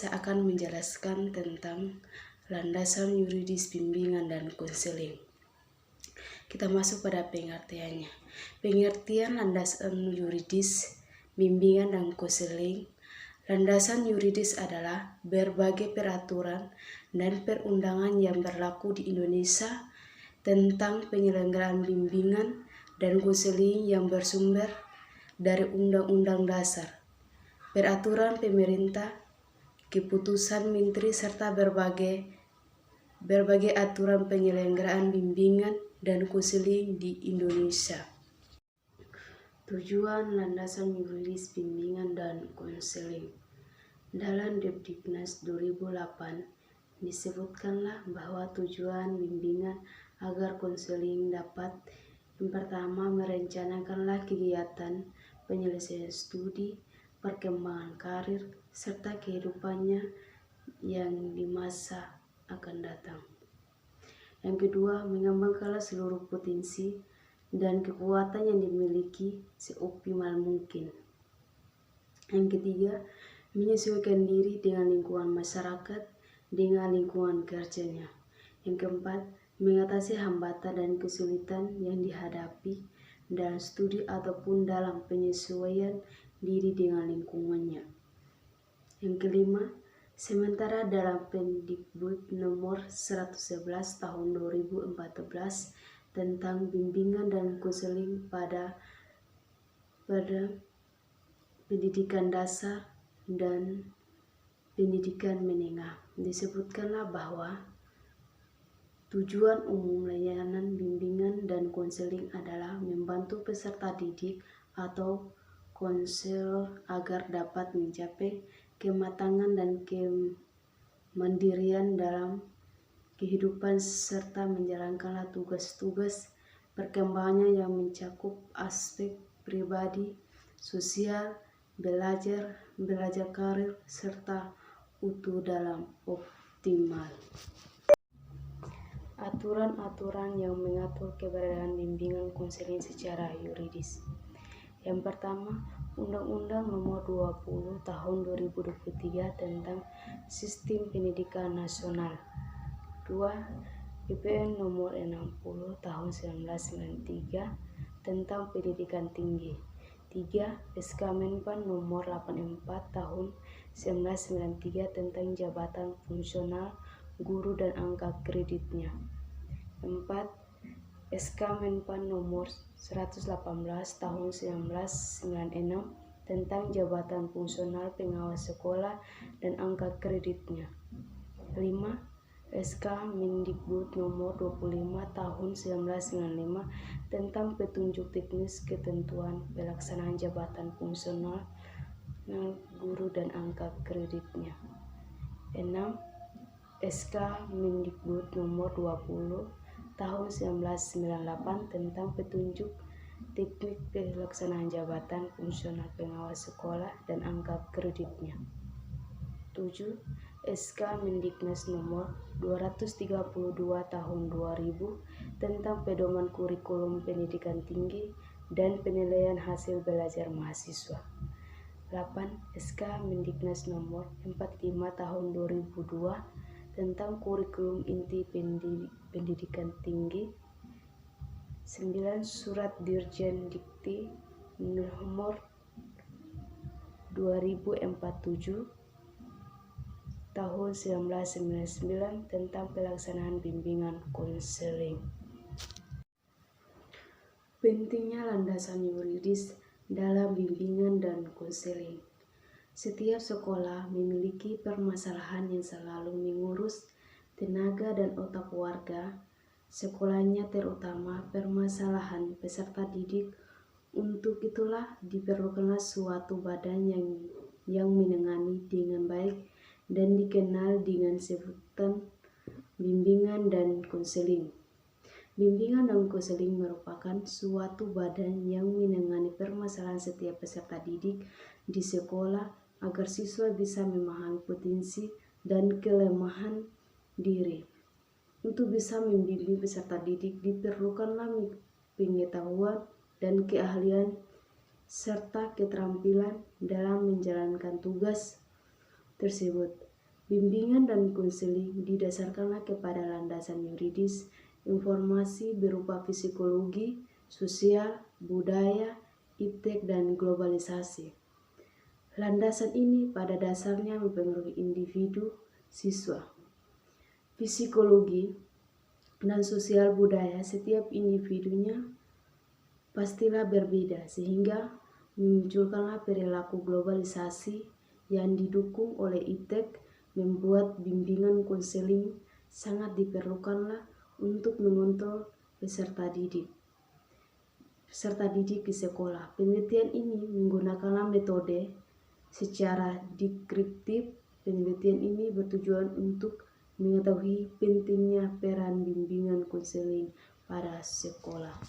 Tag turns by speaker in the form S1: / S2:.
S1: saya akan menjelaskan tentang landasan yuridis bimbingan dan konseling. Kita masuk pada pengertiannya. Pengertian landasan yuridis bimbingan dan konseling. Landasan yuridis adalah berbagai peraturan dan perundangan yang berlaku di Indonesia tentang penyelenggaraan bimbingan dan konseling yang bersumber dari Undang-Undang Dasar, peraturan pemerintah, keputusan menteri, serta berbagai aturan penyelenggaraan bimbingan dan konseling di Indonesia. Tujuan landasan yuridis bimbingan dan konseling. Dalam Depdiknas 2008 disebutkanlah bahwa tujuan bimbingan agar konseling dapat yang pertama merencanakanlah kegiatan penyelesaian studi, perkembangan karir, serta kehidupannya yang di masa akan datang. Yang kedua, mengembangkanlah seluruh potensi dan kekuatan yang dimiliki seoptimal mungkin. Yang ketiga, menyesuaikan diri dengan lingkungan masyarakat, dengan lingkungan kerjanya. Yang keempat, mengatasi hambatan dan kesulitan yang dihadapi dalam studi ataupun dalam penyesuaian diri dengan lingkungannya. Yang kelima, sementara dalam Pendikbud nomor 111 tahun 2014 tentang bimbingan dan konseling pada pendidikan dasar dan pendidikan menengah, disebutkanlah bahwa tujuan umum layanan bimbingan dan konseling adalah membantu peserta didik atau konselor agar dapat mencapai kematangan dan kemandirian dalam kehidupan serta menjalankanlah tugas-tugas perkembangannya yang mencakup aspek pribadi, sosial, belajar karir, serta utuh dalam optimal. Aturan-aturan yang mengatur keberadaan bimbingan konseling secara yuridis. Yang pertama, Undang-Undang Nomor 20 Tahun 2023 tentang Sistem Pendidikan Nasional. 2. PPN Nomor 60 Tahun 1993 tentang Pendidikan Tinggi. 3. SK Menpan Nomor 84 Tahun 1993 tentang Jabatan Fungsional Guru dan angka kreditnya. 4. SK Menpan Nomor 118 Tahun 1996 tentang Jabatan Fungsional Pengawas Sekolah dan angka kreditnya. 5. SK Mendikbud Nomor 25 Tahun 1995 tentang Petunjuk Teknis Ketentuan Pelaksanaan Jabatan Fungsional Guru dan angka kreditnya. 6. SK Mendikbud Nomor 20 Tahun 1998 tentang Petunjuk Teknik Pelaksanaan Jabatan Fungsional Pengawas Sekolah dan angka kreditnya. 7. SK Mendiknas Nomor 232 Tahun 2000 tentang Pedoman Kurikulum Pendidikan Tinggi dan Penilaian Hasil Belajar Mahasiswa. 8. SK Mendiknas Nomor 45 Tahun 2002 tentang Kurikulum Inti Pendidikan Tinggi. 9. Surat Dirjen Dikti Nomor 2047 Tahun 1999 tentang pelaksanaan bimbingan konseling. Pentingnya landasan yuridis dalam bimbingan dan konseling. Setiap sekolah memiliki permasalahan yang selalu mengurus tenaga dan otak warga sekolahnya, terutama permasalahan peserta didik. Untuk itulah diperlukanlah suatu badan yang menangani dengan baik dan dikenal dengan sebutan bimbingan dan konseling. Bimbingan dan konseling merupakan suatu badan yang menangani permasalahan setiap peserta didik di sekolah agar siswa bisa memahami potensi dan kelemahan diri. Untuk bisa membimbing peserta didik diperlukanlah pengetahuan dan keahlian serta keterampilan dalam menjalankan tugas tersebut. Bimbingan dan konseling didasarkanlah kepada landasan yuridis, informasi berupa psikologi, sosial, budaya, iptek, dan globalisasi. Landasan ini pada dasarnya mempengaruhi individu, siswa. Psikologi dan sosial budaya setiap individunya pastilah berbeda sehingga memunculkanlah perilaku globalisasi yang didukung oleh iptek, membuat bimbingan konseling sangat diperlukanlah untuk mengontrol peserta didik di sekolah. Penelitian ini menggunakan metode secara deskriptif. Penelitian ini bertujuan untuk mengetahui pentingnya peran bimbingan konseling pada sekolah.